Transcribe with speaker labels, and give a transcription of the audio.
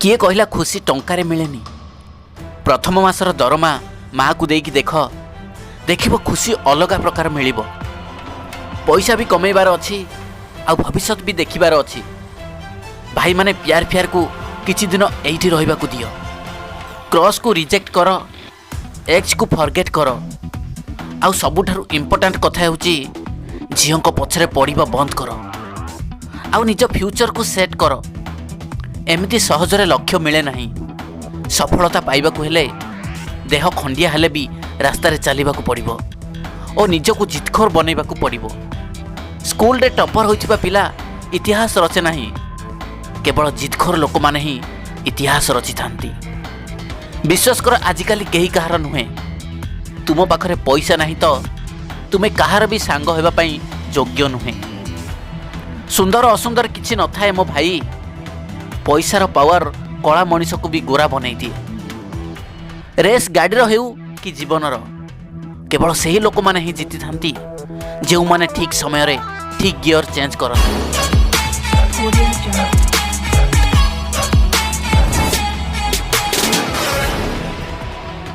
Speaker 1: किए कहला खुशी टंकारे मिलेनी। प्रथम मासर दरमा माँ को देकी देख देखिब खुशी अलग प्रकार मिल। पैसा भी कमेबार अच्छी आ भविष्य भी देखिबार अच्छी। भाई माने प्यार फ्यार को किछि दिन एठी रहिबा को दियो। क्रॉस को रिजेक्ट कर, एक्स को फॉरगेट कर। आउ सबुठारु इम्पोर्टेंट कथा होची झियों को पछरे पड़िबा बंद कर। आउ निज फ्यूचर को सेट कर। एमती सहजरे लक्ष्य मिले नहीं। सफलता पाइबा को हेले देह खंडिया हेले भी रास्ता रे चलिबा को पड़िबो और निजको जितखोर बनैबा को पड़िबो। स्कूल रे टॉपर होइथिबा पिला इतिहास रचे नहीं, केवल जितखोर लोक माने ही इतिहास रचि थांती। विश्वास कर आजिकाली केही कहार नुहे। तुम पाखरे पैसा नहीं तो तुमे कहार भी सांग हेबा पई योग्य नुहे। सुंदर असुंदर किछि न थाए मो भाई। पैसार पावर कला मनीष को भी गोरा बनई दिए। रेस गाड़ी हेउ कि जीवनर केवल सही लोक माने ही जीति थांती जो माने ठीक समय रे ठीक गियर चेंज करते।